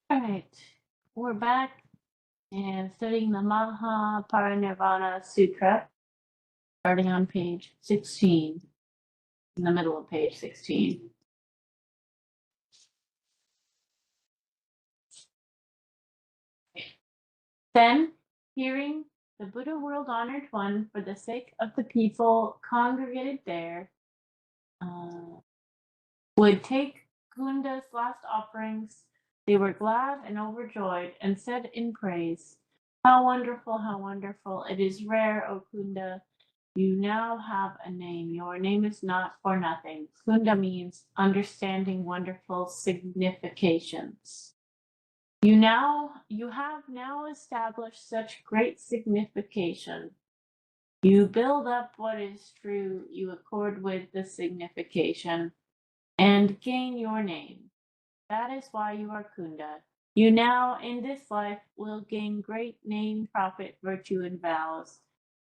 All right, we're back and studying the Mahaparinirvana Sutra, starting on page 16, in the middle of page 16. Then, hearing the Buddha World Honored One, for the sake of the people congregated there, would take Kunda's last offerings, they were glad and overjoyed and said in praise, how wonderful, it is rare, O Kunda. You now have a name. Your name is not for nothing. Kunda means understanding wonderful significations. You have now established such great signification. You build up what is true, you accord with the signification, and gain your name. That is why you are Kunda. You now, in this life, will gain great name, profit, virtue, and vows.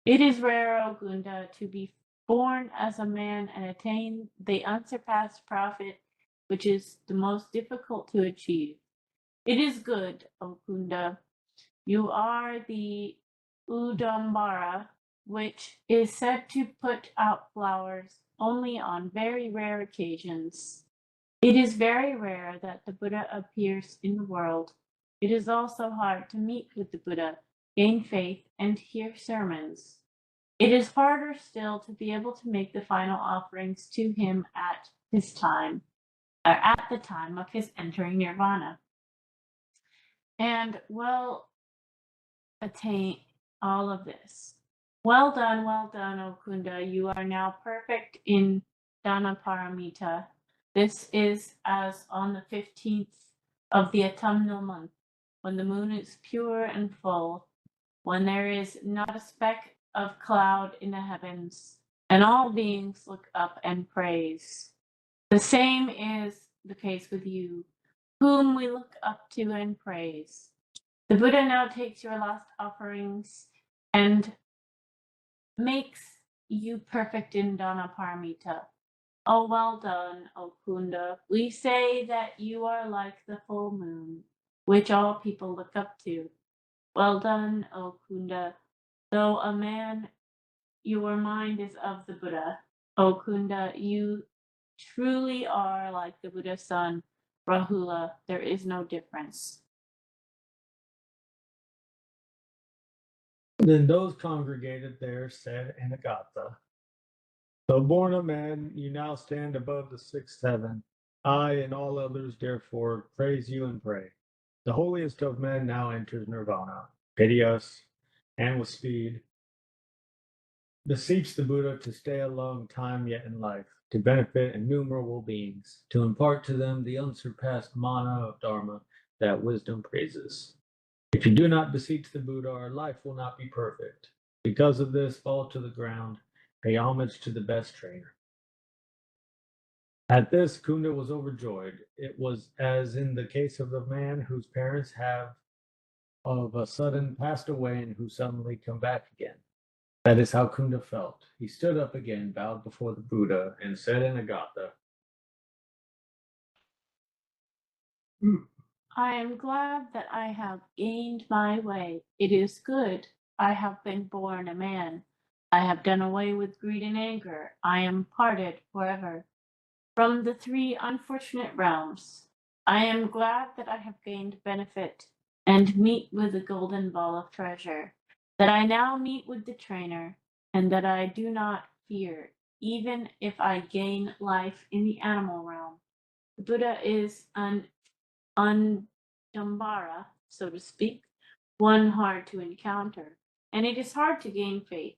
It is rare, O Kunda, to be born as a man and attain the unsurpassed profit, which is the most difficult to achieve. It is good, O Kunda. You are the Udambara, which is said to put out flowers only on very rare occasions. It is very rare that the Buddha appears in the world. It is also hard to meet with the Buddha, gain faith, and hear sermons. It is harder still to be able to make the final offerings to him at his time, or at the time of his entering nirvana. And well attain all of this. Well done, O Kunda. You are now perfect in Dhanaparamita. This is as on the 15th of the autumnal month, when the moon is pure and full, when there is not a speck of cloud in the heavens, and all beings look up and praise. The same is the case with you, whom we look up to and praise. The Buddha now takes your last offerings and makes you perfect in Dhanaparamita. Oh, well done, O Kunda. We say that you are like the full moon, which all people look up to. Well done, O Kunda. Though a man, your mind is of the Buddha. O Kunda, you truly are like the Buddha's son, Rahula. There is no difference. Then those congregated there said Anagata, though born a man, you now stand above the sixth heaven. I and all others, therefore, praise you and pray. The holiest of men now enters nirvana. Pity us, and with speed, beseech the Buddha to stay a long time yet in life, to benefit innumerable beings, to impart to them the unsurpassed mana of Dharma that wisdom praises. If you do not beseech the Buddha, our life will not be perfect. Because of this, fall to the ground, pay homage to the best trainer. At this, Kunda was overjoyed. It was as in the case of the man whose parents have of a sudden passed away and who suddenly come back again. That is how Kunda felt. He stood up again, bowed before the Buddha, and said in Agatha, I am glad that I have gained my way. It is good. I have been born a man. I have done away with greed and anger. I am parted forever from the three unfortunate realms. I am glad that I have gained benefit and meet with the golden ball of treasure, that I now meet with the trainer, and that I do not fear, even if I gain life in the animal realm. The Buddha is an undambara, so to speak, one hard to encounter, and it is hard to gain faith.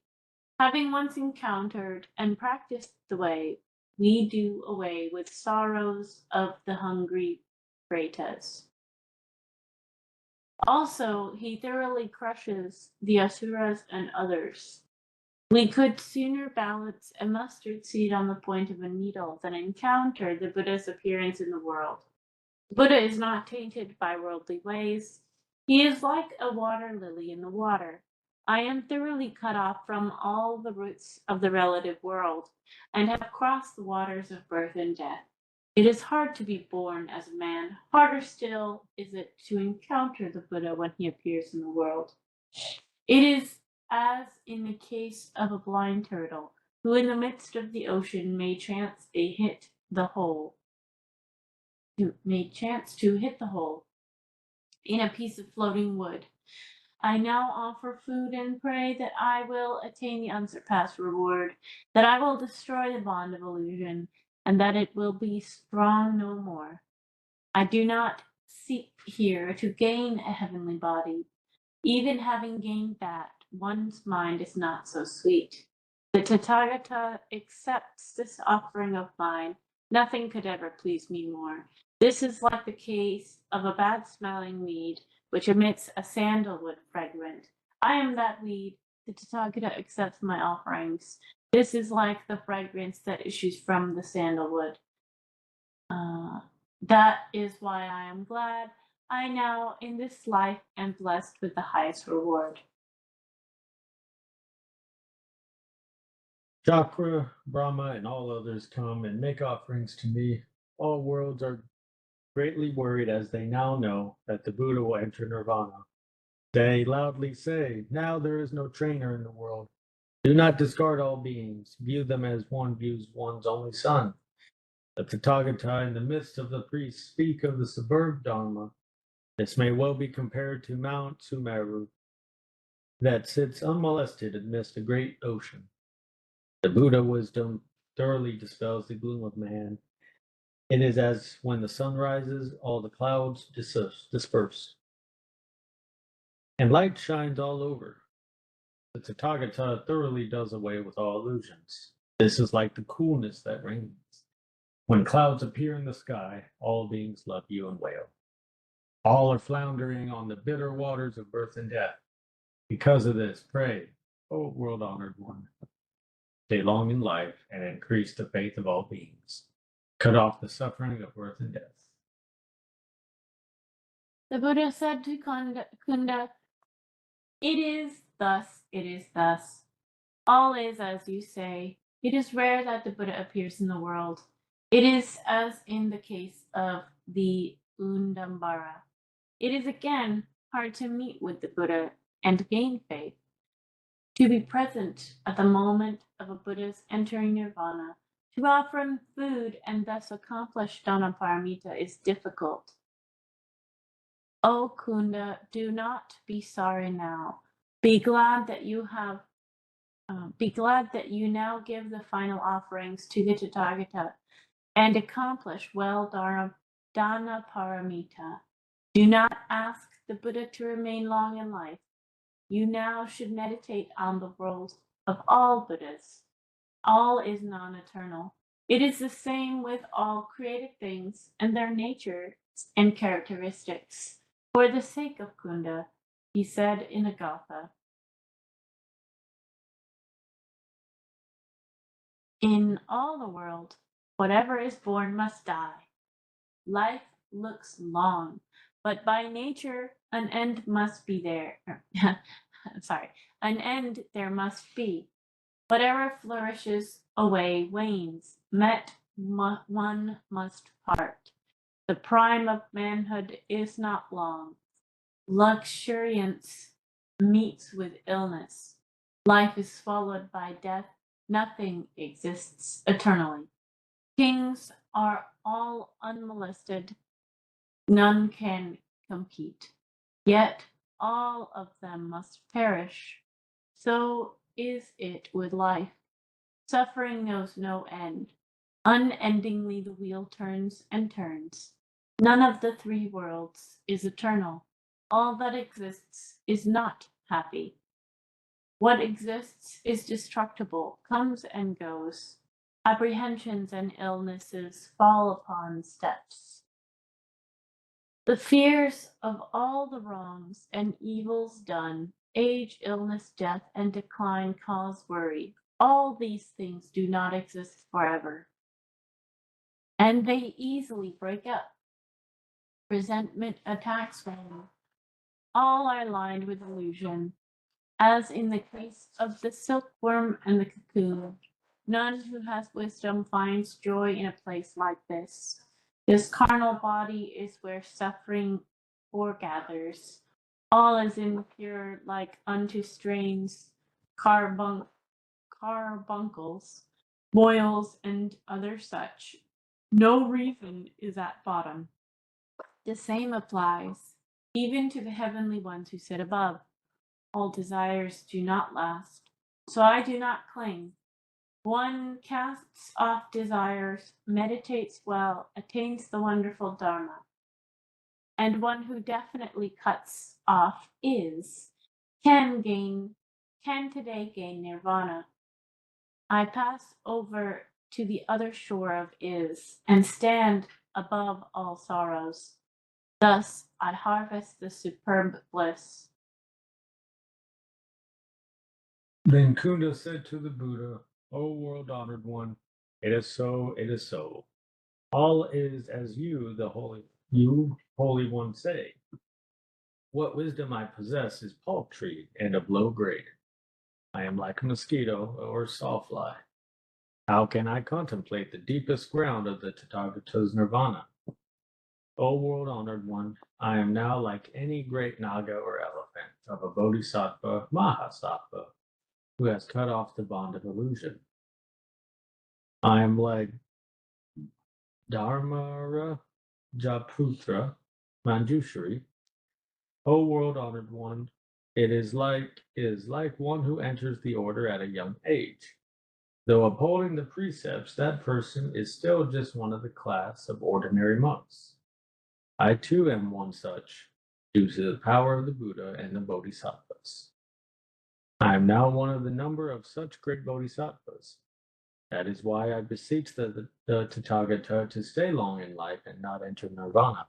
Having once encountered and practiced the way, we do away with sorrows of the hungry pretas. Also, he thoroughly crushes the asuras and others. We could sooner balance a mustard seed on the point of a needle than encounter the Buddha's appearance in the world. Buddha is not tainted by worldly ways. He is like a water lily in the water. I am thoroughly cut off from all the roots of the relative world, and have crossed the waters of birth and death. It is hard to be born as a man. Harder still is it to encounter the Buddha when he appears in the world. It is as in the case of a blind turtle, who in the midst of the ocean may chance to hit the hole in a piece of floating wood. I now offer food and pray that I will attain the unsurpassed reward, that I will destroy the bond of illusion, and that it will be strong no more. I do not seek here to gain a heavenly body. Even having gained that, one's mind is not so sweet. The Tathagata accepts this offering of mine. Nothing could ever please me more. This is like the case of a bad smelling weed which emits a sandalwood fragrance. I am that weed. The Tathagata accepts my offerings. This is like the fragrance that issues from the sandalwood. That is why I am glad. I now, in this life, am blessed with the highest reward. Chakra, Brahma, and all others come and make offerings to me. All worlds are greatly worried as they now know that the Buddha will enter nirvana. They loudly say, now there is no trainer in the world. Do not discard all beings. View them as one views one's only son. The Tathagata in the midst of the priests speak of the superb Dharma. This may well be compared to Mount Sumeru that sits unmolested amidst a great ocean. The Buddha wisdom thoroughly dispels the gloom of man. It is as when the sun rises, all the clouds disperse, and light shines all over. The Tathagata thoroughly does away with all illusions. This is like the coolness that reigns. When clouds appear in the sky, all beings love you and wail. All are floundering on the bitter waters of birth and death. Because of this, pray, O world-honored one, stay long in life and increase the faith of all beings. Cut off the suffering of birth and death. The Buddha said to Kunda, it is thus, it is thus. All is as you say. It is rare that the Buddha appears in the world. It is as in the case of the Undambara. It is again hard to meet with the Buddha and gain faith. To be present at the moment of a Buddha's entering nirvana, to offer him food and thus accomplish Dhanaparamita is difficult. O Kunda, do not be sorry now. Be glad that you now give the final offerings to the Tathagata and accomplish well Dhanaparamita. Do not ask the Buddha to remain long in life. You now should meditate on the world of all Buddhas. All is non-eternal. It is the same with all created things and their natures and characteristics. For the sake of Kunda, he said in a Gatha, in all the world, whatever is born must die. Life looks long, but by nature an end must be there. An end there must be. Whatever flourishes away wanes. One must part. The prime of manhood is not long. Luxuriance meets with illness. Life is swallowed by death. Nothing exists eternally. Kings are all unmolested. None can compete. Yet all of them must perish. So is it with life. Suffering knows no end. Unendingly the wheel turns and turns. None of the three worlds is eternal. All that exists is not happy. What exists is destructible, comes and goes. Apprehensions and illnesses fall upon steps. The fears of all the wrongs and evils done, age, illness, death, and decline cause worry. All these things do not exist forever, and they easily break up. Resentment attacks one. All are lined with illusion, as in the case of the silkworm and the cocoon. None who has wisdom finds joy in a place like this. This carnal body is where suffering foregathers. All is impure like unto strains, carbuncles, boils, and other such. No reason is at bottom. The same applies even to the heavenly ones who sit above. All desires do not last, so I do not cling. One casts off desires, meditates well, attains the wonderful Dharma. And one who definitely cuts off can today gain nirvana. I pass over to the other shore of and stand above all sorrows. Thus I harvest the superb bliss. Then Kunda said to the Buddha, O world-honored one, it is so, it is so. All is as you, Holy One, say. What wisdom I possess is paltry and of low grade. I am like a mosquito or sawfly. How can I contemplate the deepest ground of the Tathagata's nirvana? O world-honored one, I am now like any great naga or elephant of a bodhisattva, mahasattva, who has cut off the bond of illusion. I am like Dharmara Japutra Manjushri. O world-honored one, it is like one who enters the order at a young age. Though upholding the precepts, that person is still just one of the class of ordinary monks. I too am one such, due to the power of the Buddha and the Bodhisattvas. I am now one of the number of such great Bodhisattvas. That is why I beseech the Tathagata to stay long in life and not enter nirvana.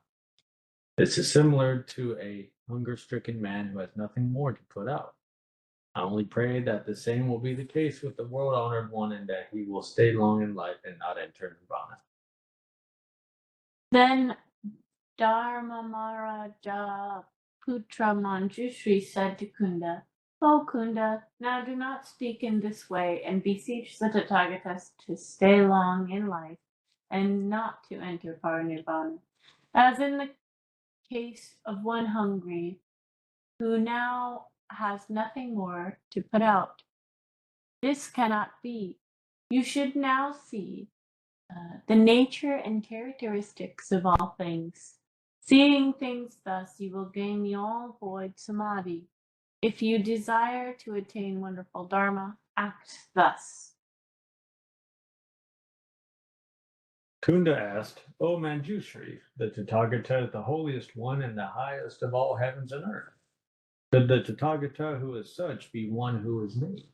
This is similar to a hunger-stricken man who has nothing more to put out. I only pray that the same will be the case with the world-honored one and that he will stay long in life and not enter nirvana. Then Dharmamaraja Putra Manjushri said to Kunda, O Kunda, now do not speak in this way and beseech the Tathagatas to stay long in life and not to enter parinirvana. As in the case of one hungry who now has nothing more to put out. This cannot be. You should now see the nature and characteristics of all things. Seeing things thus, you will gain the all-void samadhi. If you desire to attain wonderful Dharma, act thus. Kunda asked, O Manjushri, the Tathagata is the holiest one and the highest of all heavens and earth. Could the Tathagata who is such be one who is made?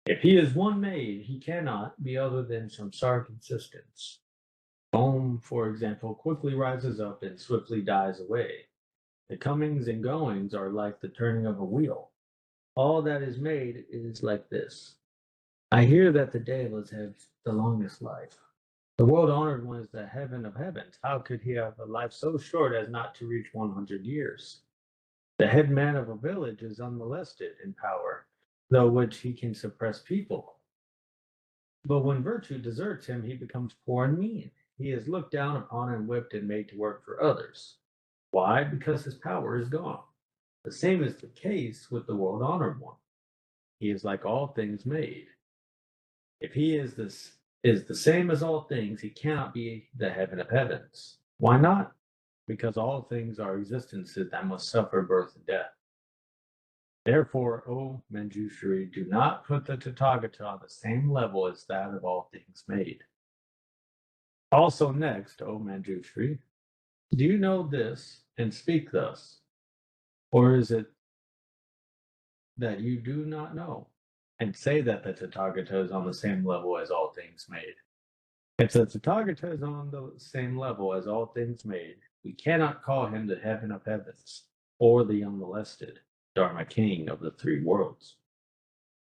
If he is one made, he cannot be other than samsaric existence. Foam, for example, quickly rises up and swiftly dies away. The comings and goings are like the turning of a wheel. All that is made is like this. I hear that the Devas have the longest life. The world-honored one is the heaven of heavens. How could he have a life so short as not to reach 100 years? The head man of a village is unmolested in power, though which he can suppress people. But when virtue deserts him, he becomes poor and mean. He is looked down upon and whipped and made to work for others. Why? Because his power is gone. The same is the case with the world-honored one. He is like all things made. If he is the same as all things, he cannot be the heaven of heavens. Why not? Because all things are existences that must suffer birth and death. Therefore, O Manjushri, do not put the Tathagata on the same level as that of all things made. Also next, O Manjushri, do you know this and speak thus? Or is it that you do not know and say that the Tathagata is on the same level as all things made? If the Tathagata is on the same level as all things made, we cannot call him the heaven of heavens or the unmolested Dharma king of the three worlds.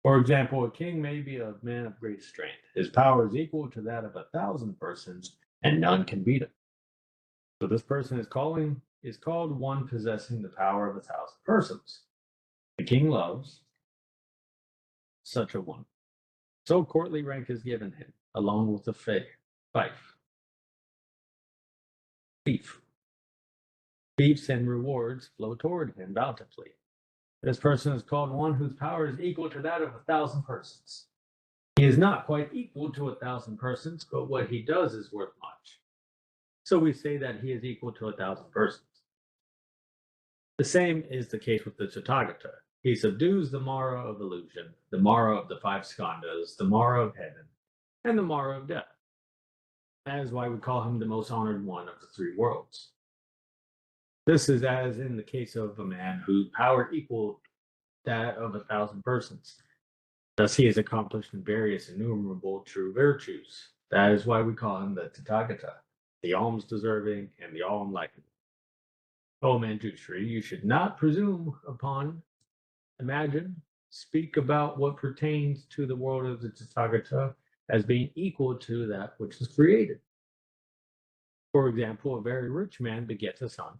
For example, a king may be a man of great strength. His power is equal to that of 1,000 persons, and none can beat him. So this person is called one possessing the power of 1,000 persons. The king loves such a one. So courtly rank is given him, along with the fife. Fief. Fiefs and rewards flow toward him bountifully. This person is called one whose power is equal to that of 1,000 persons. He is not quite equal to 1,000 persons, but what he does is worth much. So we say that he is equal to 1,000 persons. The same is the case with the Tathagata. He subdues the Mara of illusion, the Mara of the five skandhas, the Mara of heaven, and the Mara of death. That is why we call him the most honored one of the three worlds. This is as in the case of a man whose power equaled that of 1,000 persons. Thus he has accomplished in various innumerable true virtues. That is why we call him the Tathagata, the alms deserving and the all enlightened. O Manjushri, you should not presume upon, imagine, speak about what pertains to the world of the Tathagata as being equal to that which is created. For example, a very rich man begets a son,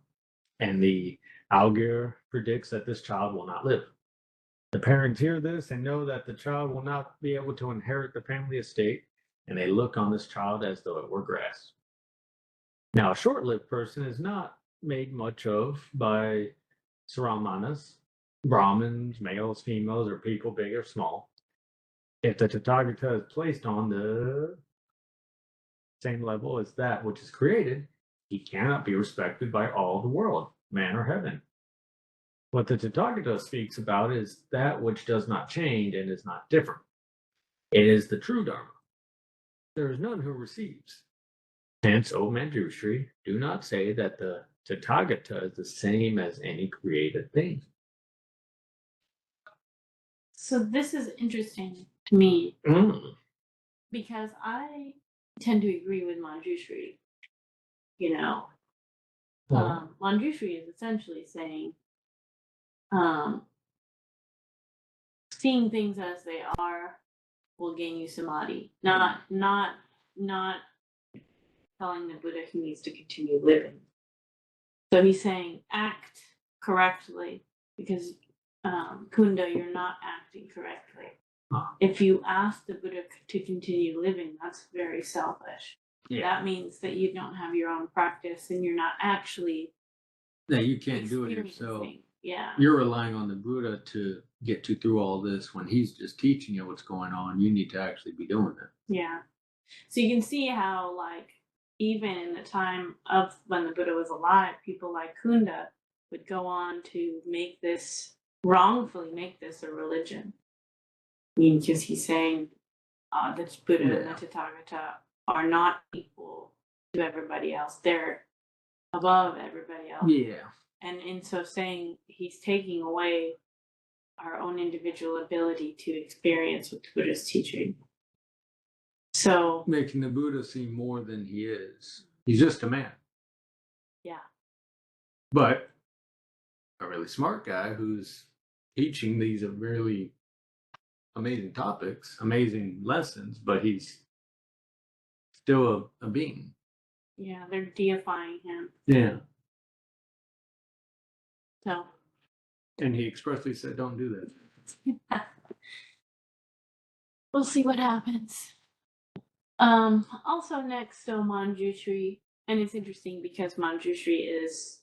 and the augur predicts that this child will not live. The parents hear this and know that the child will not be able to inherit the family estate, and they look on this child as though it were grass. Now, a short-lived person is not made much of by Saramanas, Brahmins, males, females, or people big or small. If the Tathagata is placed on the same level as that which is created, he cannot be respected by all the world, man or heaven. What the Tathagata speaks about is that which does not change and is not different. It is the true Dharma. There is none who receives. Hence, O Manjushri, do not say that the Tathagata is the same as any created thing. So this is interesting to me because I tend to agree with Manjushri. Manjushri is essentially saying, seeing things as they are will gain you samadhi. Not telling the Buddha he needs to continue living. So he's saying act correctly because Kunda, you're not acting correctly. If you ask the Buddha to continue living, that's very selfish. Yeah. That means that you don't have your own practice and you're not actually. That you can't do it yourself. Yeah. You're relying on the Buddha to get you through all this when he's just teaching you what's going on. You need to actually be doing it. Yeah. So you can see how, like, even in the time of when the Buddha was alive, people like Kunda would go on to wrongfully make this a religion. I mean, because he's saying that Buddha and the Tathagata are not equal to everybody else. They're above everybody else. Yeah. And so saying he's taking away our own individual ability to experience what the Buddha's teaching. So making the Buddha seem more than he is. He's just a man. Yeah. But a really smart guy who's teaching these really amazing topics, amazing lessons, but he's still a being. Yeah, they're deifying him. Yeah. So. And he expressly said, don't do that. We'll see what happens. Also next, so Manjushri, and it's interesting because Manjushri is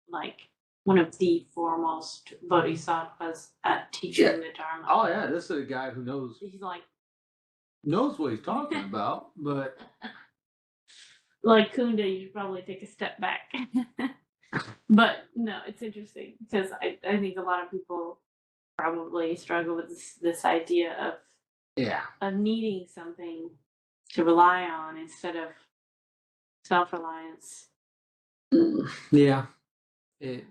like one of the foremost bodhisattvas at teaching the Dharma. Oh yeah, this is a guy who knows. He's like knows what he's talking about, but like Kunda, you should probably take a step back. But no, it's interesting because I think a lot of people probably struggle with this idea of needing something to rely on instead of self-reliance. Yeah, it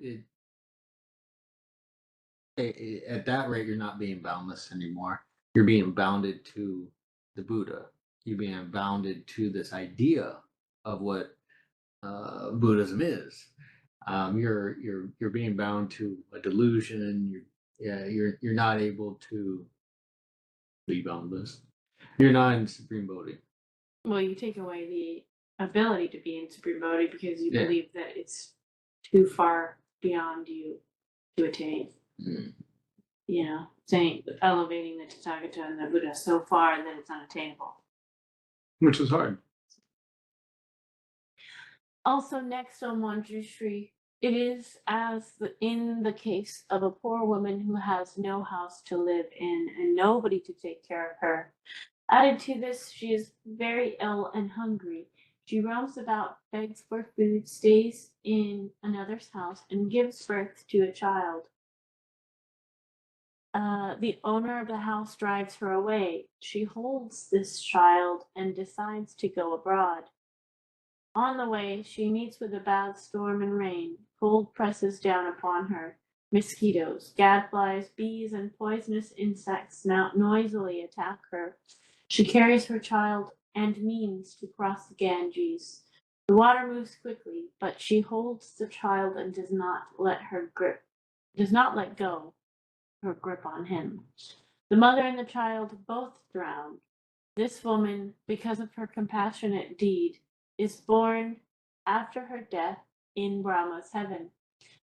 at that rate, you're not being boundless anymore. You're being bounded to the Buddha. You're being bounded to this idea of what Buddhism is. You're being bound to a delusion. You're not able to be boundless. You're not in Supreme Bodhi. Well, you take away the ability to be in Supreme Bodhi because you believe that it's too far beyond you to attain. saying elevating the Tathagata and the Buddha so far that it's unattainable. Which is hard. Also, next on Manjushri, it is as in the case of a poor woman who has no house to live in and nobody to take care of her. Added to this, she is very ill and hungry. She roams about, begs for food, stays in another's house, and gives birth to a child. The owner of the house drives her away. She holds this child and decides to go abroad. On the way, she meets with a bad storm and rain. Cold presses down upon her. Mosquitoes, gadflies, bees, and poisonous insects now noisily attack her. She carries her child and means to cross the Ganges. The water moves quickly, but she holds the child and does not let go her grip on him. The mother and the child both drown. This woman, because of her compassionate deed, is born after her death in Brahma's heaven.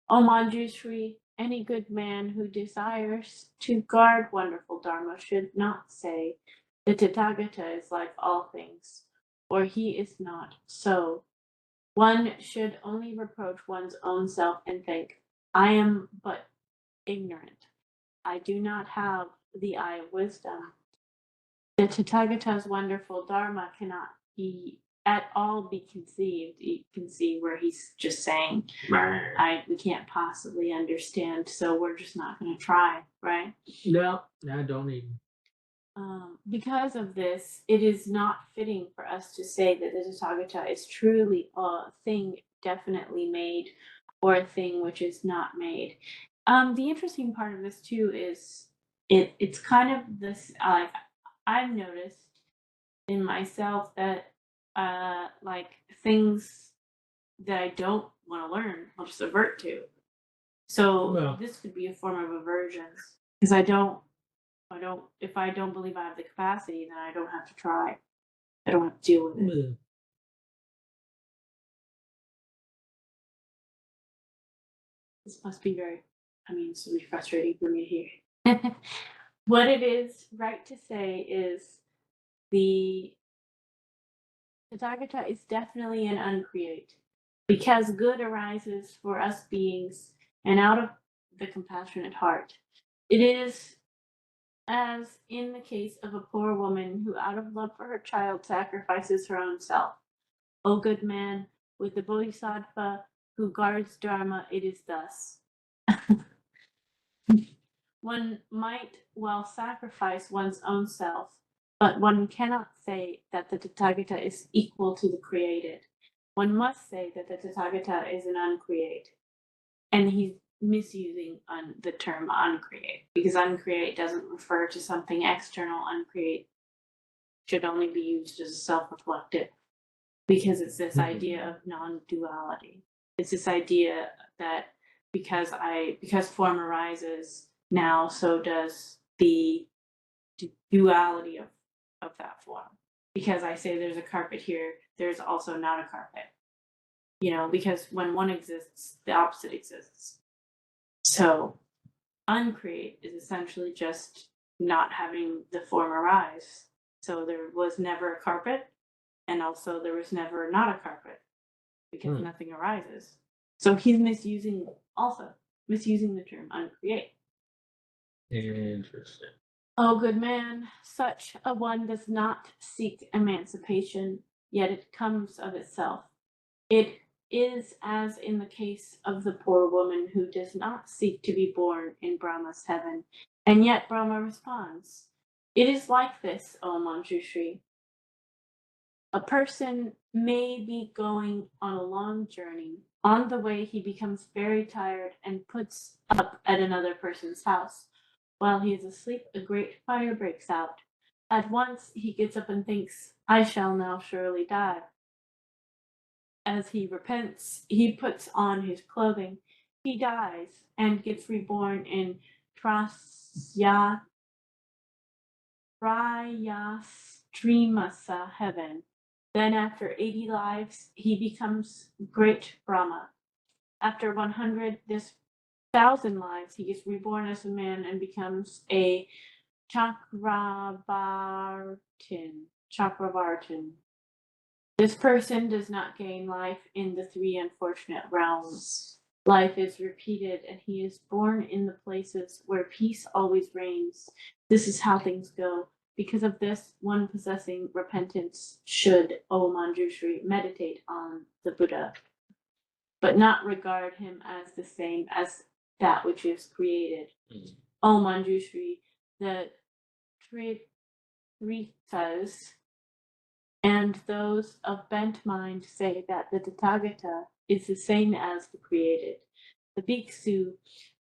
O Manjushri, any good man who desires to guard wonderful Dharma should not say, the Tathagata is like all things, or he is not so. One should only reproach one's own self and think, I am but ignorant. I do not have the eye of wisdom. The Tathagata's wonderful Dharma cannot be at all be conceived. You can see where he's just saying, we can't possibly understand, so we're just not going to try, right? No, I don't even. Because of this, it is not fitting for us to say that the Tathagata is truly a thing definitely made or a thing which is not made. The interesting part of this too is it's kind of this, I've noticed in myself that like things that I don't want to learn, I'll just avert to. So this could be a form of aversion because if I don't believe I have the capacity, then I don't have to try. I don't have to deal with it. This must be it's really frustrating for me here. What it is right to say is the Tathagata is definitely an uncreate, because good arises for us beings and out of the compassionate heart. It is as in the case of a poor woman who out of love for her child sacrifices her own self. O good man, with the Bodhisattva who guards Dharma, it is thus. One might well sacrifice one's own self, but one cannot say that the Tathagata is equal to the created. One must say that the Tathagata is an uncreate. And he's misusing the term uncreate, because uncreate doesn't refer to something external. Uncreate should only be used as a self-reflective, because it's this idea of non-duality. It's this idea that because form arises, now so does the duality of that form. Because I say there's a carpet here, there's also not a carpet. Because when one exists, the opposite exists. So uncreate is essentially just not having the form arise. So there was never a carpet, and also there was never not a carpet, because nothing arises. So he's misusing the term uncreate. Interesting. Oh, good man, such a one does not seek emancipation, yet it comes of itself. It is as in the case of the poor woman who does not seek to be born in Brahma's heaven, and yet Brahma responds. It is like this, O Manjushri. A person may be going on a long journey. On the way, he becomes very tired and puts up at another person's house. While he is asleep, a great fire breaks out. At once, he gets up and thinks, I shall now surely die. As he repents, he puts on his clothing. He dies and gets reborn in Trayastrimasa heaven. Then after 80 lives, he becomes great Brahma. After 100, this 1,000 lives, he is reborn as a man and becomes a Chakravartin. Chakravartin. This person does not gain life in the three unfortunate realms. Life is repeated, and he is born in the places where peace always reigns. This is how things go. Because of this, one possessing repentance should, O Manjushri, meditate on the Buddha, but not regard him as the same as that which is created. O Manjushri, the Tritas and those of bent mind say that the Tathagata is the same as the created. The bhiksu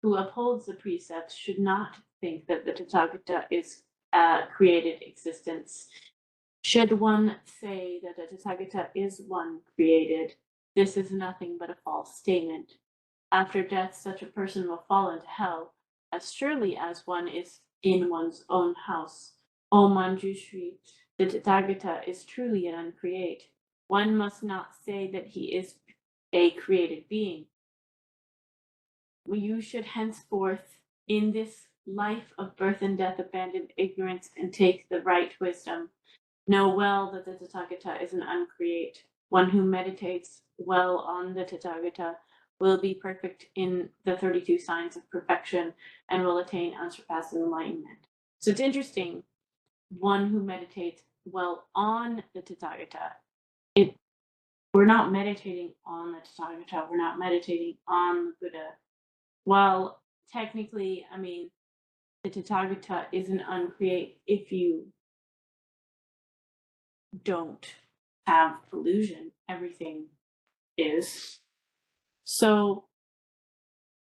who upholds the precepts should not think that the Tathagata is a created existence. Should one say that the Tathagata is one created, this is nothing but a false statement. After death, such a person will fall into hell, as surely as one is in one's own house. O Manjushri, the Tathagata is truly an uncreate. One must not say that he is a created being. You should henceforth, in this life of birth and death, abandon ignorance and take the right wisdom. Know well that the Tathagata is an uncreate. One who meditates well on the Tathagata will be perfect in the 32 signs of perfection and will attain unsurpassed enlightenment. So it's interesting, one who meditates well on the Tathagata. We're not meditating on the Tathagata, we're not meditating on the Buddha. Well, technically, I mean, the Tathagata is an uncreate if you don't have illusion. Everything is. So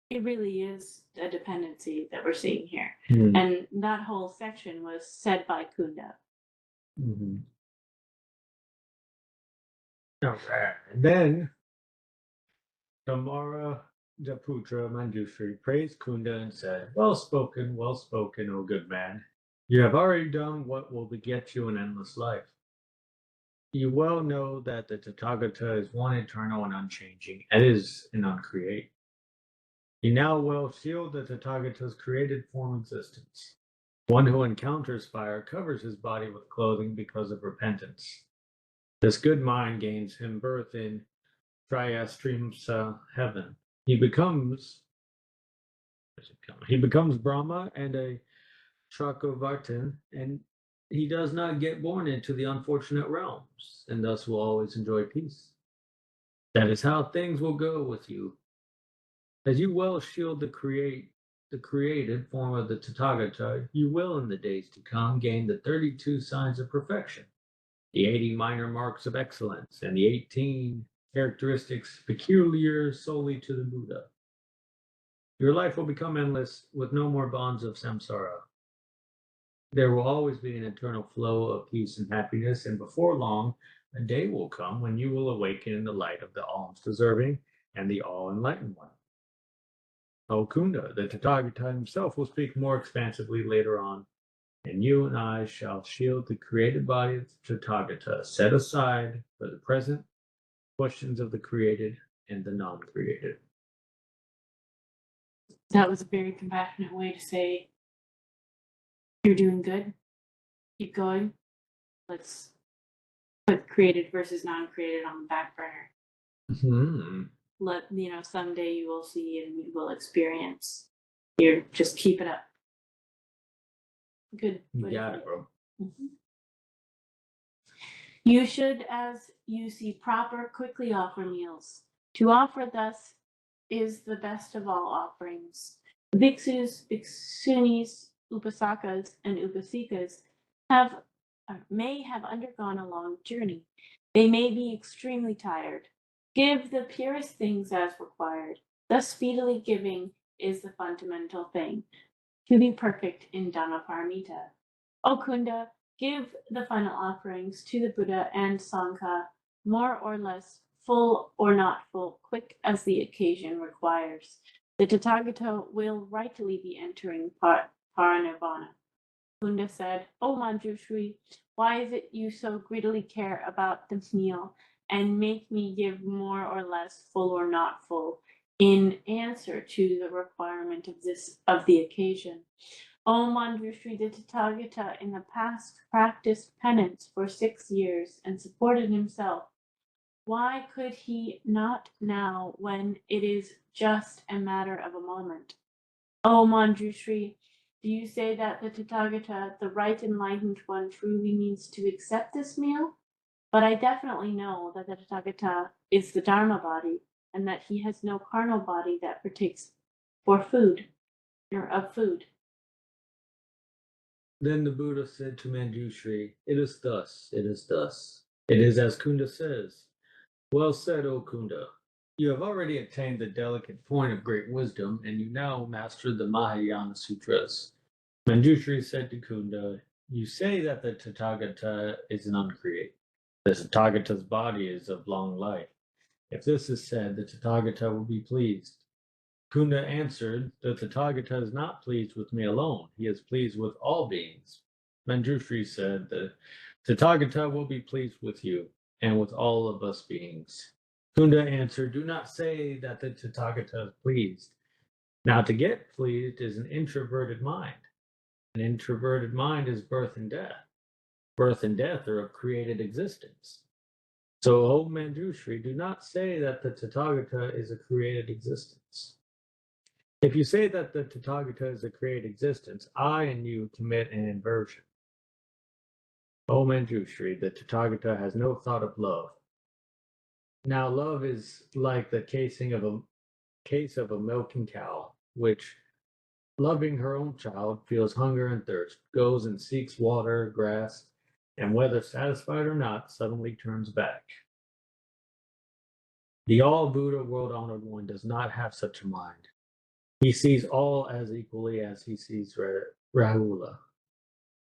it really is a dependency that we're seeing here. And that whole section was said by Kunda. Okay. And then Tamara Japutra Manjushri praised Kunda and said, well spoken, O good man. You have already done what will beget you an endless life. You well know that the Tathagata is one eternal and unchanging, and is an uncreate. You now well shield the Tathagata's created form existence. One who encounters fire covers his body with clothing because of repentance. This good mind gains him birth in Triyastrimsa heaven. He becomes Brahma and a Chakravartin, and he does not get born into the unfortunate realms, and thus will always enjoy peace. That is how things will go with you. As you well shield the created form of the Tathagata, you will in the days to come gain the 32 signs of perfection, the 80 minor marks of excellence, and the 18 characteristics peculiar solely to the Buddha. Your life will become endless with no more bonds of samsara. There will always be an eternal flow of peace and happiness, and before long, a day will come when you will awaken in the light of the alms-deserving and the all-enlightened one. O Kunda, the Tathagata himself will speak more expansively later on, and you and I shall shield the created body of the Tathagata, set aside for the present questions of the created and the non-created. That was a very compassionate way to say, you're doing good, keep going. Let's put created versus non-created on the back burner. Someday you will see and you will experience. You're just keep it up. Good. You got it, bro. You should, as you see proper, quickly offer meals. To offer thus is the best of all offerings. Bhiksus, bhiksunis, upasakas, and upasikas may have undergone a long journey. They may be extremely tired. Give the purest things as required. Thus speedily giving is the fundamental thing, to be perfect in Dhammaparamita. O Kunda, give the final offerings to the Buddha and Sangha, more or less, full or not full, quick as the occasion requires. The Tathagata will rightly be entering Paranirvana. Kunda said, O Manjushri, why is it you so greedily care about this meal and make me give more or less, full or not full? in answer to the requirement of the occasion. O Manjushri, the Tathagata in the past practiced penance for 6 years and supported himself. Why could he not now, when it is just a matter of a moment? O Manjushri, do you say that the Tathagata, the right enlightened one, truly means to accept this meal? But I definitely know that the Tathagata is the Dharma body, and that he has no carnal body that partakes for food, or of food. Then the Buddha said to Manjushri, "It is thus, it is thus. It is as Kunda says. Well said, O Kunda. You have already attained the delicate point of great wisdom, and you now master the Mahayana Sutras." Manjushri said to Kunda, "You say that the Tathagata is an uncreate. The Tathagata's body is of long life. If this is said, the Tathagata will be pleased." Kunda answered, "The Tathagata is not pleased with me alone. He is pleased with all beings." Manjushri said, "The Tathagata will be pleased with you and with all of us beings." Kunda answered, "Do not say that the Tathagata is pleased. Now, to get pleased is an introverted mind. An introverted mind is birth and death. Birth and death are of created existence. So, O Manjushri, do not say that the Tathagata is a created existence. If you say that the Tathagata is a created existence, I and you commit an inversion. O Manjushri, the Tathagata has no thought of love. Now, love is like the case of a milking cow, which, loving her own child, feels hunger and thirst, goes and seeks water, grass, and whether satisfied or not, suddenly turns back. The all Buddha world honored one does not have such a mind. He sees all as equally as he sees Rahula.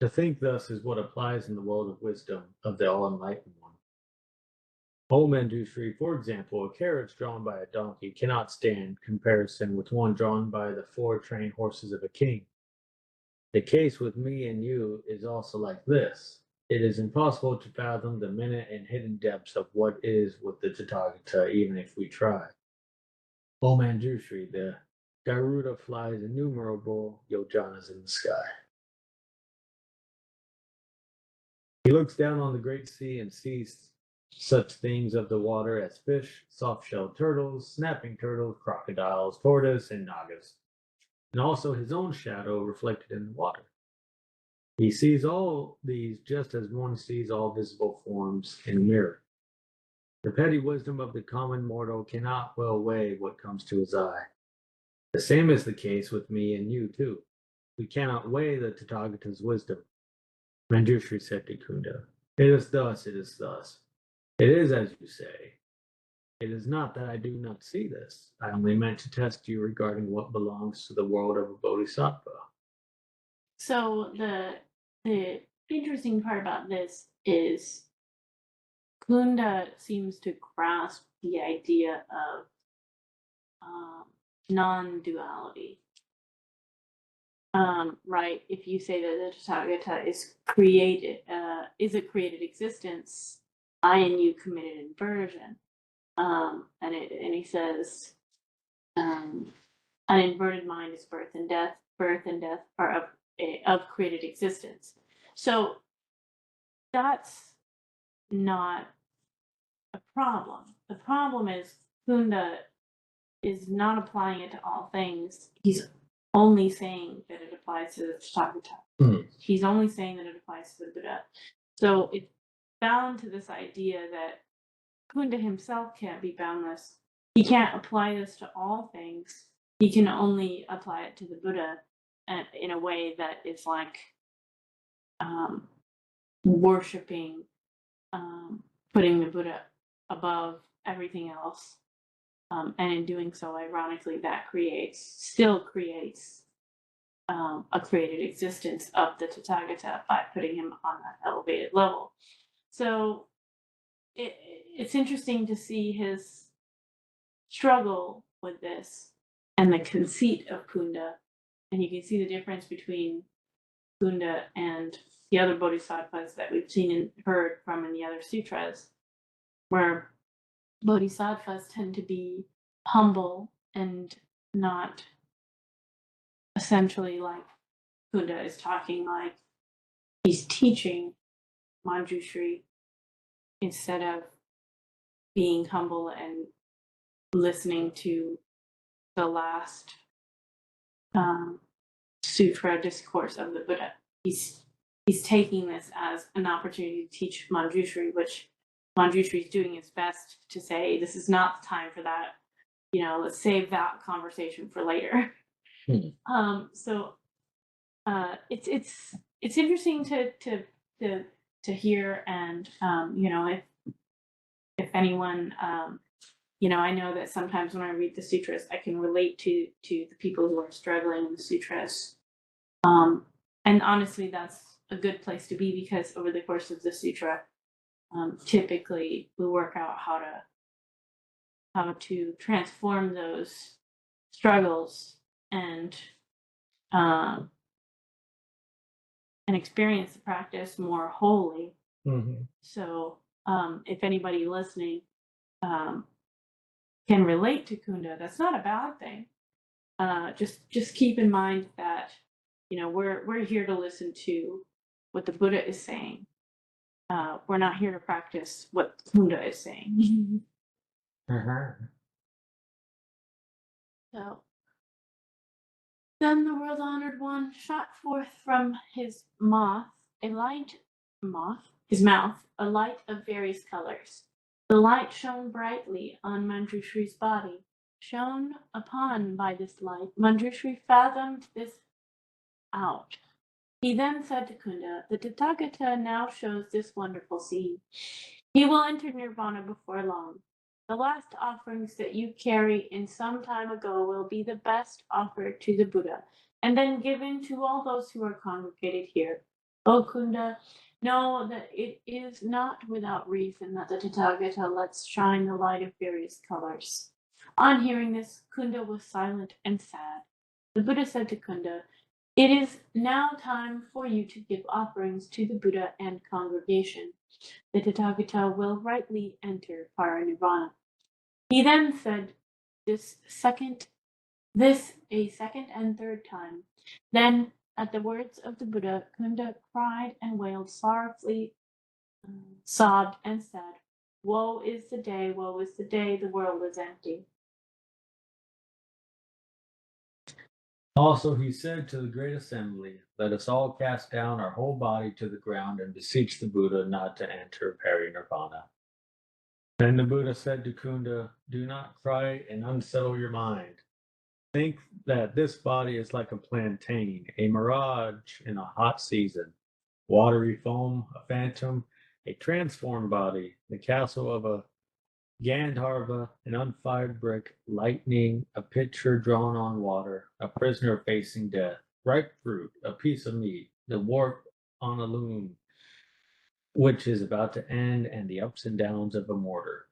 To think thus is what applies in the world of wisdom of the all enlightened one. O Manjushri, for example, a carriage drawn by a donkey cannot stand comparison with one drawn by the 4 trained horses of a king. The case with me and you is also like this. It is impossible to fathom the minute and hidden depths of what is with the Tathagata, even if we try. O Manjushri, the Garuda flies innumerable yojanas in the sky. He looks down on the great sea and sees such things of the water as fish, soft-shelled turtles, snapping turtles, crocodiles, tortoise, and nagas, and also his own shadow reflected in the water. He sees all these just as one sees all visible forms in a mirror. The petty wisdom of the common mortal cannot well weigh what comes to his eye. The same is the case with me and you, too. We cannot weigh the Tathagata's wisdom. Manjushri said to Kunda, "It is thus, it is thus. It is as you say. It is not that I do not see this. I only meant to test you regarding what belongs to the world of a bodhisattva." So the interesting part about this is Kunda seems to grasp the idea of non-duality. Right? If you say that the Tathagata is a created existence, I and you committed inversion. And he says, an inverted mind is birth and death. Birth and death are of created existence. So that's not a problem. The problem is Kunda is not applying it to all things. He's only saying that it applies to the Tathagata. He's only saying that it applies to the Buddha. So it's bound to this idea that Kunda himself can't be boundless. He can't apply this to all things. He can only apply it to the Buddha in a way that is like worshiping, putting the Buddha above everything else. And in doing so, ironically, that still creates a created existence of the Tathagata by putting him on that elevated level. So it's interesting to see his struggle with this and the conceit of Kunda. And you can see the difference between Kunda and the other bodhisattvas that we've seen and heard from in the other sutras, where bodhisattvas tend to be humble and not essentially like Kunda is talking like he's teaching Manjushri instead of being humble and listening to the last sutra discourse of the Buddha. He's taking this as an opportunity to teach Manjushri, which Manjushri is doing its best to say, this is not the time for that. You know, let's save that conversation for later. So it's interesting to hear, and you know, if anyone you know, I know that sometimes when I read the sutras, I can relate to the people who are struggling in the sutras. And honestly, that's a good place to be, because over the course of the sutra, typically we work out how to transform those struggles and experience the practice more wholly. So if anybody listening can relate to Kunda, that's not a bad thing. Just keep in mind that, you know, we're here to listen to what the Buddha is saying. We're not here to practice what Kunda is saying. So then the world honored one shot forth from his mouth a light of various colors. The light shone brightly on Manjushri's body. Shone upon by this light, Manjushri fathomed this out. He then said to Kunda, the Tathagata now shows this wonderful scene. He will enter nirvana before long. The last offerings that you carry in some time ago will be the best offered to the Buddha, and then given to all those who are congregated here. O Kunda, know that it is not without reason that the Tathagata lets shine the light of various colors. On hearing this, Kunda was silent and sad. The Buddha said to Kunda, it is now time for you to give offerings to the Buddha and congregation. The Tathagata will rightly enter parinirvana. He then said this a second and third time. Then, at the words of the Buddha, Kunda cried and wailed sorrowfully, sobbed and said, woe is the day, the world is empty. Also, he said to the great assembly, let us all cast down our whole body to the ground and beseech the Buddha not to enter parinirvana. Then the Buddha said to Kunda, do not cry and unsettle your mind. Think that this body is like a plantain, a mirage in a hot season, watery foam, a phantom, a transformed body, the castle of a Gandharva, an unfired brick, lightning, a pitcher drawn on water, a prisoner facing death, ripe fruit, a piece of meat, the warp on a loom, which is about to end, and the ups and downs of a mortar.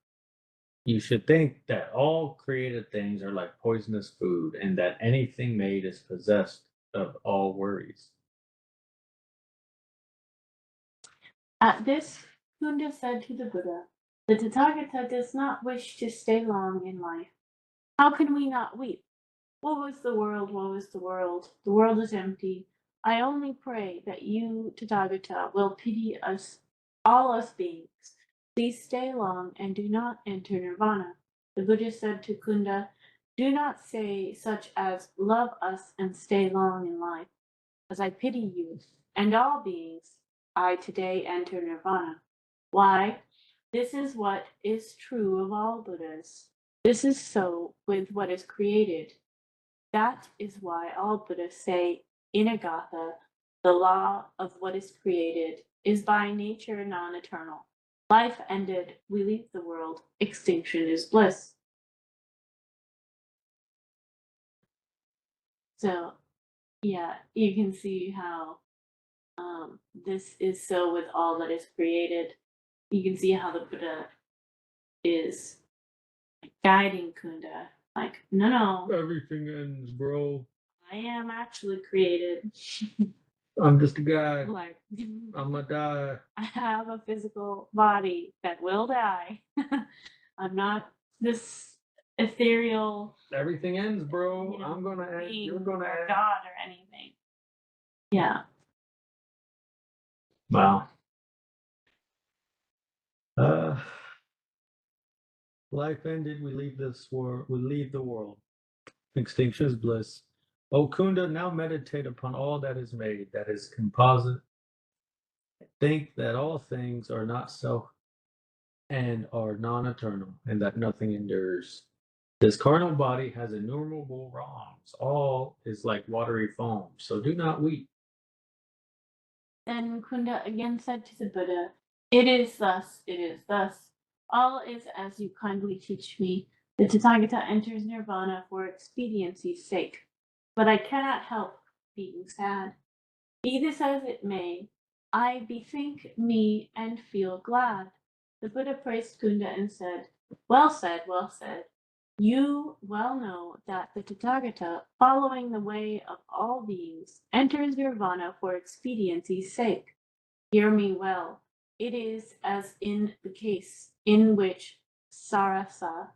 You should think that all created things are like poisonous food, and that anything made is possessed of all worries. At this, Kunda said to the Buddha, the Tathagata does not wish to stay long in life. How can we not weep? Woe is the world, woe is the world. The world is empty. I only pray that you, Tathagata, will pity us, all us beings. Please stay long and do not enter nirvana. The Buddha said to Kunda, do not say such as love us and stay long in life. As I pity you and all beings, I today enter nirvana. Why? This is what is true of all Buddhas. This is so with what is created. That is why all Buddhas say in Agatha, the law of what is created is by nature non-eternal. Life ended, we leave the world. Extinction is bliss. So, yeah, you can see how this is so with all that is created. You can see how the Buddha is guiding Kunda. Like, no, Everything ends, bro. I am actually created. I'm just a guy. Like, I'm gonna die. I have a physical body that will die. I'm not this ethereal, Everything ends, bro. you know, I'm gonna end. being You're gonna or end. God or anything. Yeah. Wow. Uh, life ended. We leave this world. We leave the world. Extinction is bliss. O Kunda, now meditate upon all that is made, that is composite. Think that all things are not self and are non-eternal, and that nothing endures. This carnal body has innumerable wrongs. All is like watery foam, so do not weep. Then Kunda again said to the Buddha, "It is thus, it is thus. All is as you kindly teach me. The Tathagata enters nirvana for expediency's sake. But I cannot help being sad. Be this as it may, I bethink me and feel glad." The Buddha praised Kunda and said, "Well said, well said. You well know that the Tathagata, following the way of all beings, enters nirvana for expediency's sake. Hear me well. It is as in the case in which Sarasa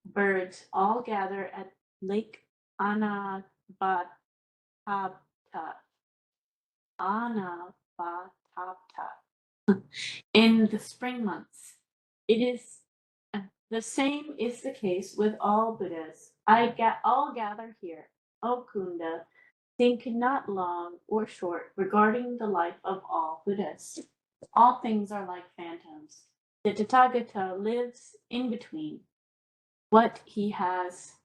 birds all gather at Lake Anavatapta. Anavatapta in the spring months. It is the same is the case with all Buddhas. All gather here. O Kunda, think not long or short regarding the life of all Buddhas. All things are like phantoms. The Tathagata lives in between. What he has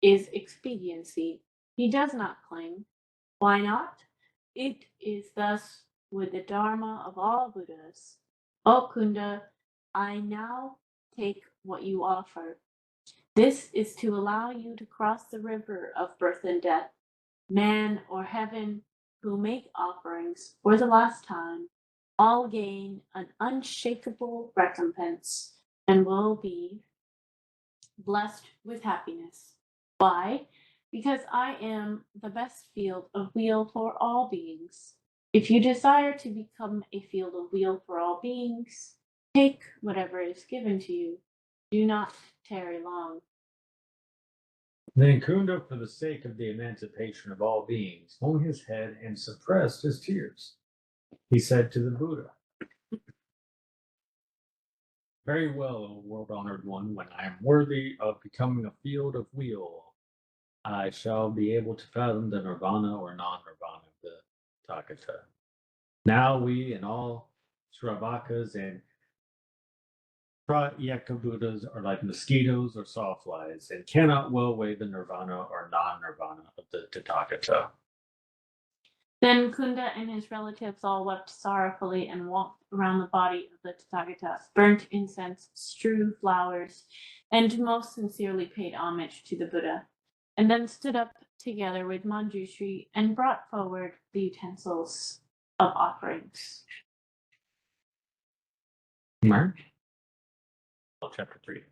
is expediency. He does not cling. Why not? It is thus with the Dharma of all Buddhas. O Kunda, I now take what you offer. This is to allow you to cross the river of birth and death. Man or heaven who make offerings for the last time all gain an unshakable recompense and will be blessed with happiness. Why? Because I am the best field of wheel for all beings. If you desire to become a field of wheel for all beings, take whatever is given to you. Do not tarry long. Then Kunda, for the sake of the emancipation of all beings, hung his head and suppressed his tears. He said to the Buddha, "Very well, O world-honored one, when I am worthy of becoming a field of wheel, I shall be able to fathom the nirvana or non-nirvana of the Tathagata. Now we and all Sravakas and Pratyeka Buddhas are like mosquitoes or sawflies and cannot well weigh the nirvana or non-nirvana of the Tathagata." Then Kunda and his relatives all wept sorrowfully and walked around the body of the Tathagata, burnt incense, strewed flowers, and most sincerely paid homage to the Buddha, and then stood up together with Manjushri and brought forward the utensils of offerings. Mark, chapter 3.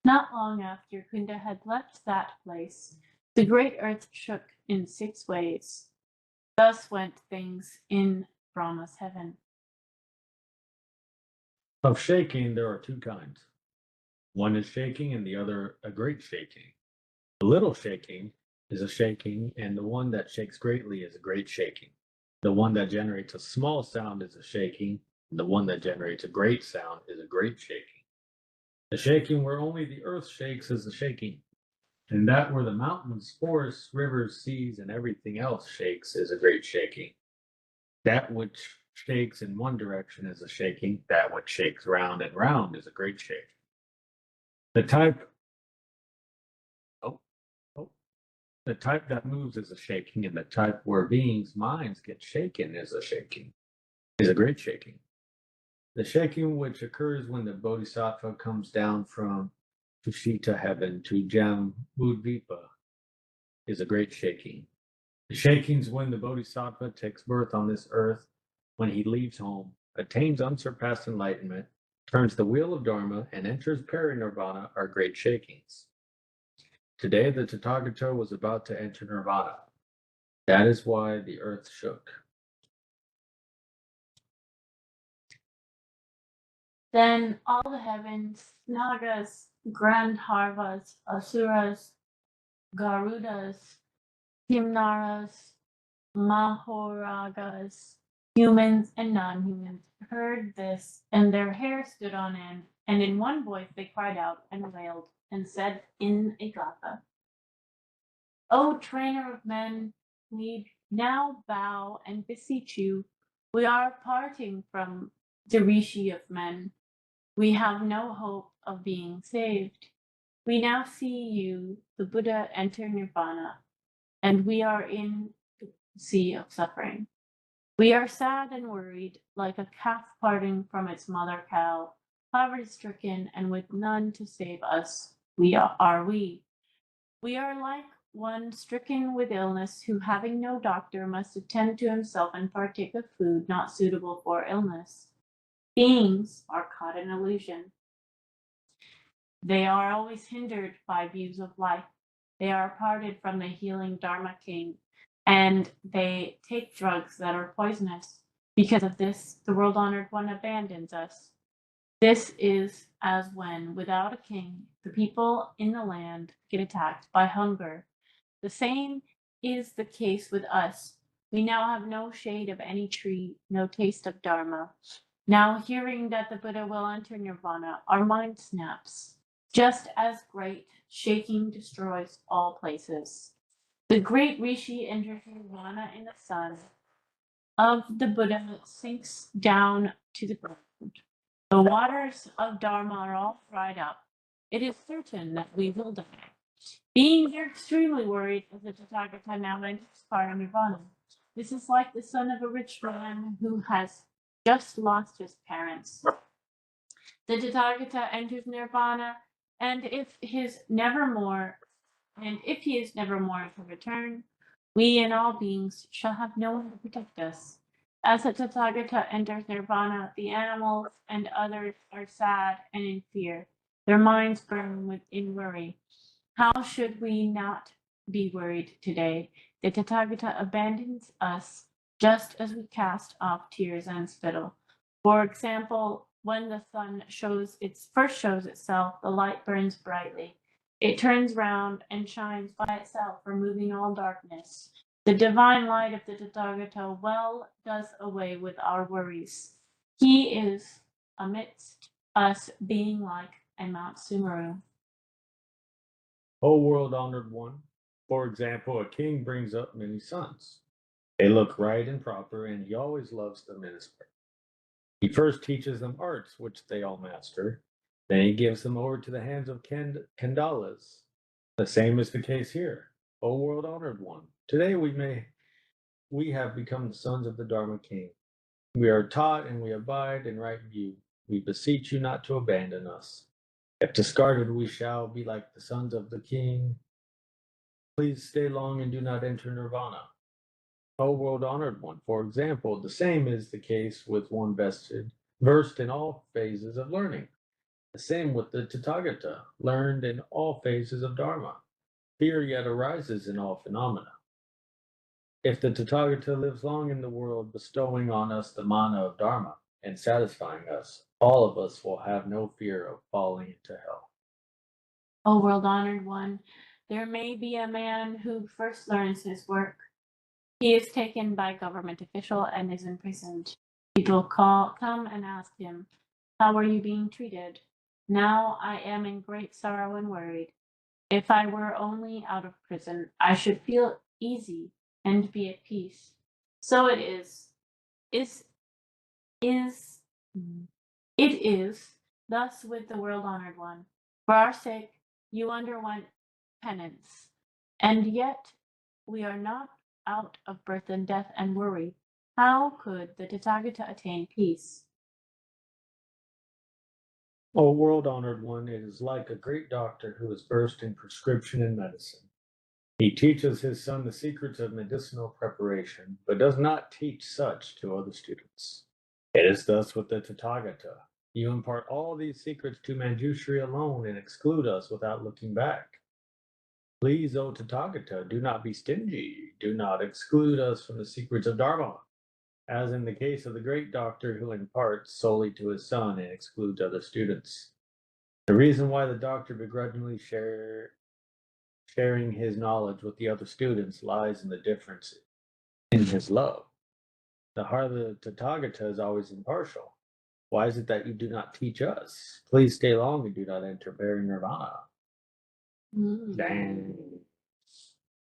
Not long after Kunda had left that place, the great earth shook in 6 ways. Thus went things in Brahma's heaven. Of shaking, there are two kinds. One is shaking and the other a great shaking. A little shaking is a shaking, and the one that shakes greatly is a great shaking. The one that generates a small sound is a shaking, and the one that generates a great sound is a great shaking. The shaking where only the earth shakes is a shaking, and that where the mountains, forests, rivers, seas, and everything else shakes is a great shaking. That which shakes in one direction is a shaking, that which shakes round and round is a great shaking. The type oh, oh, the type that moves is a shaking, and the type where beings' minds get shaken is a shaking, is a great shaking. The shaking which occurs when the Bodhisattva comes down from Tushita heaven to Jambudvipa is a great shaking. The shakings when the Bodhisattva takes birth on this earth, when he leaves home, attains unsurpassed enlightenment, turns the wheel of Dharma, and enters parinirvana are great shakings. Today the Tathagata was about to enter nirvana. That is why the earth shook. Then all the heavens, Nagas, Gandharvas, Asuras, Garudas, Himnaras, Mahoragas, humans and non-humans, heard this, and their hair stood on end, and in one voice they cried out and wailed, and said in a gatha, O trainer of men, we now bow and beseech you. We are parting from the rishi of men. We have no hope of being saved. We now see you, the Buddha, enter nirvana, and we are in the sea of suffering. We are sad and worried, like a calf parting from its mother cow, poverty-stricken and with none to save us. We. We are like one stricken with illness who, having no doctor, must attend to himself and partake of food not suitable for illness. Beings are caught in illusion. They are always hindered by views of life. They are parted from the healing Dharma King, and they take drugs that are poisonous. Because of this, the world honored one abandons us. This is as when, without a king, the people in the land get attacked by hunger. The same is the case with us. We now have no shade of any tree, no taste of Dharma. Now, hearing that the Buddha will enter nirvana, our mind snaps. Just as great shaking destroys all places. The great rishi enters nirvana in the sun of the Buddha sinks down to the ground. The waters of Dharma are all dried up. It is certain that we will die. Beings are extremely worried as the Tathagata now enters Paranirvana. This is like the son of a rich man who has just lost his parents. The Tathagata enters Nirvana, and if he is nevermore to return, we and all beings shall have no one to protect us. As the Tathagata enters Nirvana, the animals and others are sad and in fear. Their minds burn in worry. How should we not be worried today? The Tathagata abandons us just as we cast off tears and spittle. For example, when the sun first shows itself, the light burns brightly. It turns round and shines by itself, removing all darkness. The divine light of the Tathagata well does away with our worries. He is amidst us, being like a Mount Sumeru. O world honored one, for example, a king brings up many sons. They look right and proper, and he always loves them in his way. He first teaches them arts, which they all master. Then he gives them over to the hands of Kandalas. The same is the case here. O world honored one, today we have become the sons of the Dharma King. We are taught and we abide in right view. We beseech you not to abandon us. If discarded, we shall be like the sons of the King. Please stay long and do not enter nirvana. O world honored one, for example, the same is the case with one versed in all phases of learning. The same with the Tathagata, learned in all phases of Dharma. Fear yet arises in all phenomena. If the Tathagata lives long in the world, bestowing on us the mana of Dharma and satisfying us, all of us will have no fear of falling into hell. O world honored one, there may be a man who first learns his work. He is taken by a government official and is imprisoned. People come and ask him, how are you being treated? Now I am in great sorrow and worried. If I were only out of prison, I should feel easy and be at peace. So it is it is thus with the world honored one. For our sake, you underwent penance, and yet we are not out of birth and death and worry. How could the Tathagata attain peace? O world honored one, it is like a great doctor who is versed in prescription and medicine. He teaches his son the secrets of medicinal preparation, but does not teach such to other students. It is thus with the Tathagata. You impart all these secrets to Manjushri alone and exclude us without looking back. Please, O Tathagata, do not be stingy. Do not exclude us from the secrets of Dharma. as in the case of the great doctor who imparts solely to his son and excludes other students. The reason why the doctor begrudgingly sharing his knowledge with the other students lies in the difference in his love. The heart of the Tathagata is always impartial. Why is it that you do not teach us? Please stay long and do not enter parinirvana. Dang.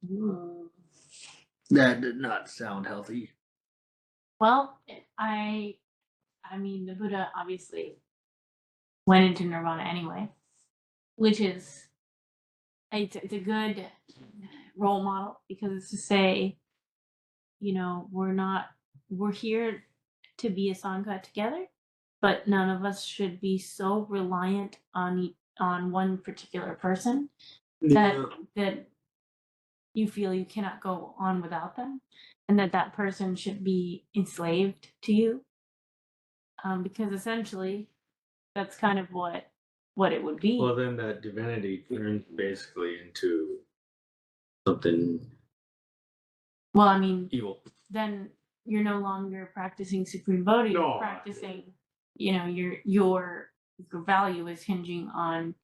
Mm. That did not sound healthy. Well, I mean, the Buddha obviously went into nirvana anyway, which is it's a good role model because it's to say, we're here to be a sangha together, but none of us should be so reliant on one particular person that you feel you cannot go on without them, and that person should be enslaved to you, because essentially that's kind of what it would be. Well, then that divinity turns basically into something Well, I mean, evil. then you're no longer practicing supreme bodhi. No. You're practicing, your value is hinging on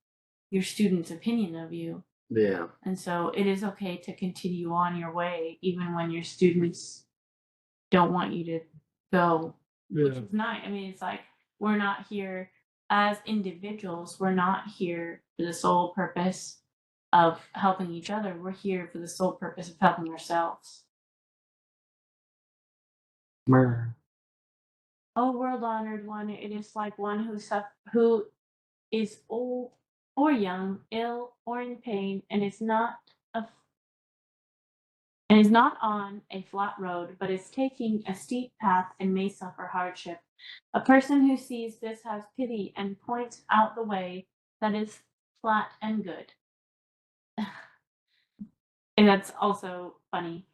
your student's opinion of you. Yeah. And so it is okay to continue on your way even when your students don't want you to go, which is nice. I mean, it's like we're not here as individuals. We're not here for the sole purpose of helping each other. We're here for the sole purpose of helping ourselves. Oh, world honored one, it is like one who is old or young, ill or in pain, and is not on a flat road, but is taking a steep path and may suffer hardship. A person who sees this has pity and points out the way that is flat and good. And that's also funny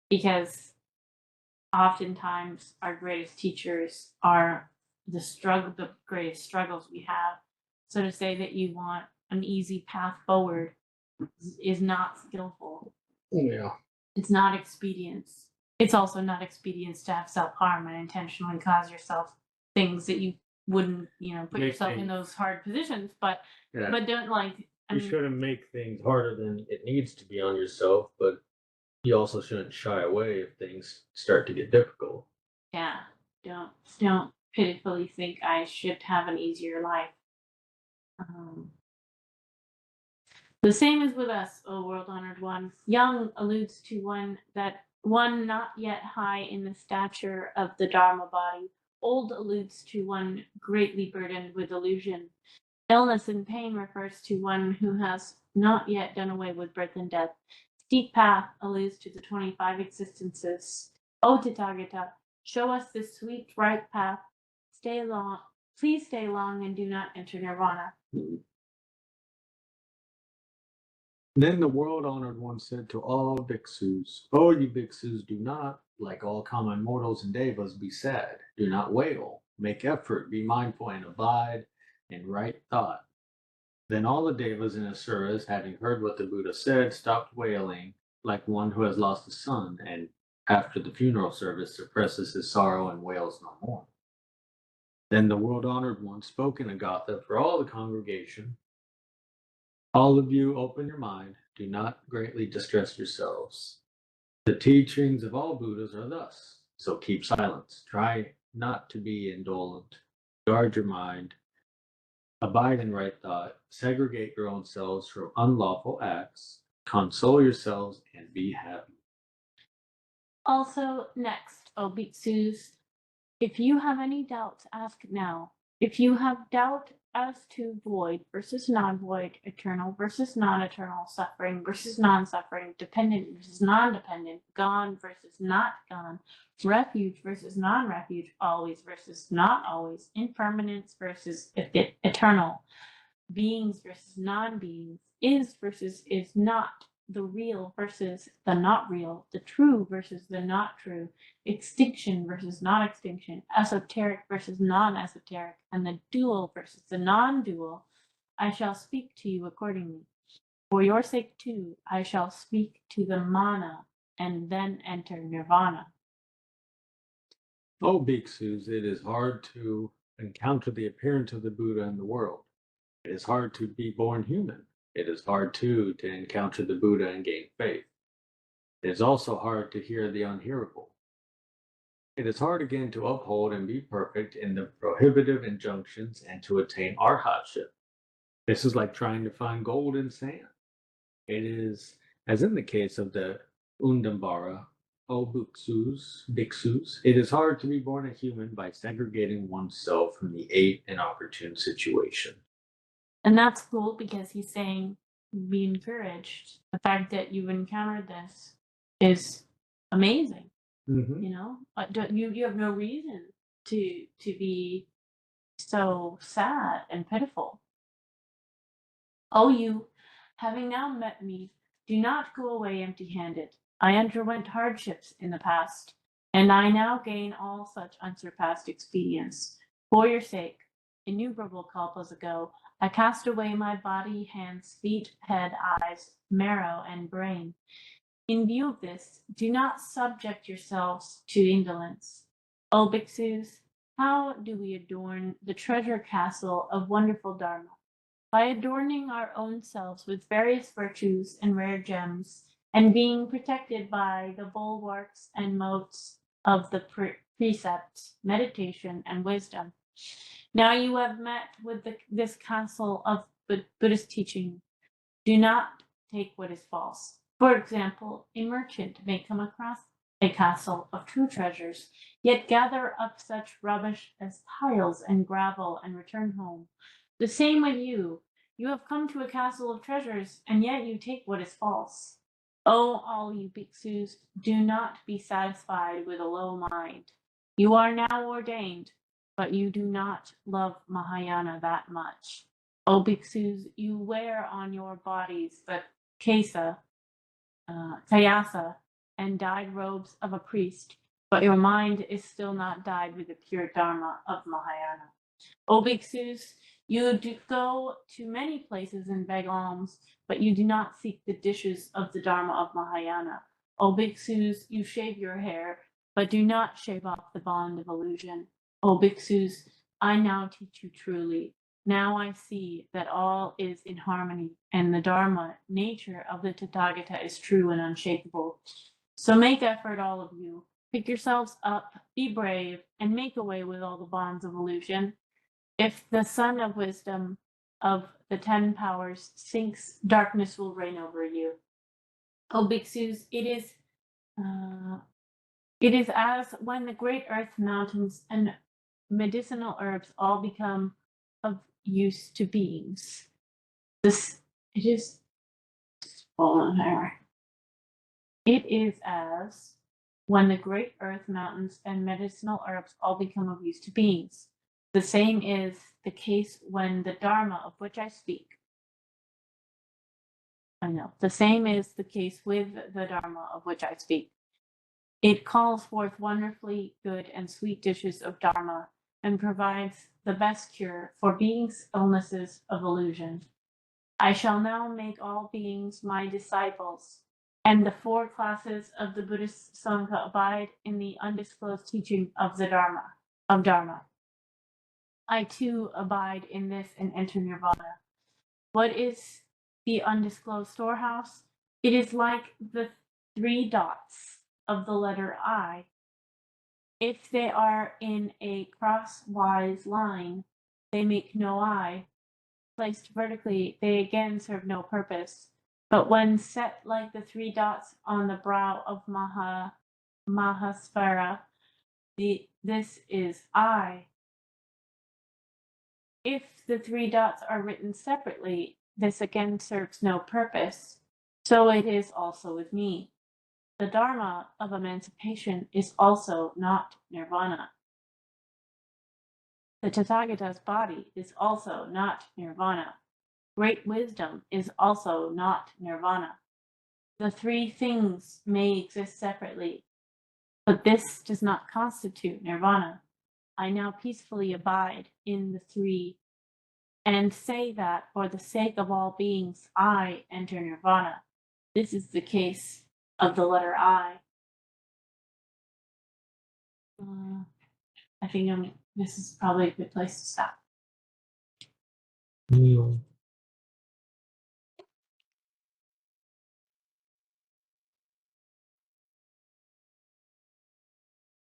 because oftentimes our greatest teachers are the greatest struggles we have. So to say that you want an easy path forward is not skillful. Yeah. It's not expedience. It's also not expedience to have self-harm and intentionally cause yourself things that you wouldn't, put yourself in those hard positions. But don't you shouldn't make things harder than it needs to be on yourself, but you also shouldn't shy away if things start to get difficult. Yeah. Don't pitifully think I should have an easier life. The same is with us, O world honored one. Young alludes to one not yet high in the stature of the Dharma body. Old alludes to one greatly burdened with illusion. Illness and pain refers to one who has not yet done away with birth and death. Steep path alludes to the 25 existences. O Tathagata, show us this sweet right path. Please stay long and do not enter nirvana. Then the world honored one said to all bhikkhus, "O you bhikkhus, do not, like all common mortals and devas, be sad. Do not wail. Make effort, be mindful, and abide in right thought." Then all the devas and asuras, having heard what the Buddha said, stopped wailing like one who has lost a son, and after the funeral service suppresses his sorrow and wails no more. Then the world honored one spoke in Agatha for all the congregation. All of you, open your mind. Do not greatly distress yourselves. The teachings of all Buddhas are thus. So keep silence. Try not to be indolent. Guard your mind. Abide in right thought. Segregate your own selves from unlawful acts. Console yourselves and be happy. Also, next, O bhikkhus, if you have any doubts, ask now. If you have doubt as to void versus non-void, eternal versus non-eternal, suffering versus non-suffering, dependent versus non-dependent, gone versus not gone, refuge versus non-refuge, always versus not always, impermanence versus eternal, beings versus non-beings, is versus is not, the real versus the not real, the true versus the not true, extinction versus non extinction, esoteric versus non esoteric, and the dual versus the non dual, I shall speak to you accordingly. For your sake too, I shall speak to the mana and then enter nirvana. Oh, bhikshus, it is hard to encounter the appearance of the Buddha in the world. It is hard to be born human. It is hard, too, to encounter the Buddha and gain faith. It is also hard to hear the unhearable. It is hard again to uphold and be perfect in the prohibitive injunctions and to attain arhatship. This is like trying to find gold in sand. It is, as in the case of the Undambara, O bhikshus, it is hard to be born a human by segregating oneself from the eight inopportune situation. And that's cool because he's saying, be encouraged. The fact that you've encountered this is amazing. Mhm. You know, you have no reason to be so sad and pitiful. Oh, you, having now met me, do not go away empty-handed. I underwent hardships in the past, and I now gain all such unsurpassed expedience. For your sake, innumerable kalpas ago, I cast away my body, hands, feet, head, eyes, marrow, and brain. In view of this, do not subject yourselves to indolence. O bhikshus, how do we adorn the treasure castle of wonderful Dharma? By adorning our own selves with various virtues and rare gems, and being protected by the bulwarks and moats of the precepts, meditation, and wisdom. Now you have met with this castle of Buddhist teaching. Do not take what is false. For example, a merchant may come across a castle of true treasures, yet gather up such rubbish as tiles and gravel and return home. The same with you. You have come to a castle of treasures, and yet you take what is false. O all you bhikshus, do not be satisfied with a low mind. You are now ordained, but you do not love Mahayana that much. O bhikshus, you wear on your bodies the kayasa, and dyed robes of a priest, but your mind is still not dyed with the pure Dharma of Mahayana. O bhikshus, you do go to many places and beg alms, but you do not seek the dishes of the Dharma of Mahayana. O bhikshus, you shave your hair, but do not shave off the bond of illusion. O bhikshus, I now teach you truly. Now I see that all is in harmony, and the Dharma, nature of the Tathagata, is true and unshakable. So make effort, all of you. Pick yourselves up, be brave, and make away with all the bonds of illusion. If the sun of wisdom of the 10 powers sinks, darkness will reign over you. O bhikshus, it is as when the great earth mountains and medicinal herbs all become of use to beings. This it is fallen hair. It is as when the great earth mountains and medicinal herbs all become of use to beings. The same is the case when the Dharma of which I speak. The same is the case with the Dharma of which I speak. It calls forth wonderfully good and sweet dishes of Dharma and provides the best cure for beings' illnesses of illusion. I shall now make all beings my disciples, and the 4 classes of the Buddhist Sangha abide in the undisclosed teaching of the Dharma. I too abide in this and enter nirvana. What is the undisclosed storehouse? It is like the 3 dots of the letter I. If they are in a crosswise line, they make no I. Placed vertically, they again serve no purpose. But when set like the 3 dots on the brow of Mahasvara, this is I. If the 3 dots are written separately, this again serves no purpose. So it is also with me. The Dharma of emancipation is also not nirvana. The Tathagata's body is also not nirvana. Great wisdom is also not nirvana. The 3 things may exist separately, but this does not constitute nirvana. I now peacefully abide in the 3 and say that for the sake of all beings, I enter nirvana. This is the case of the letter I. I think this is probably a good place to stop. Kneel.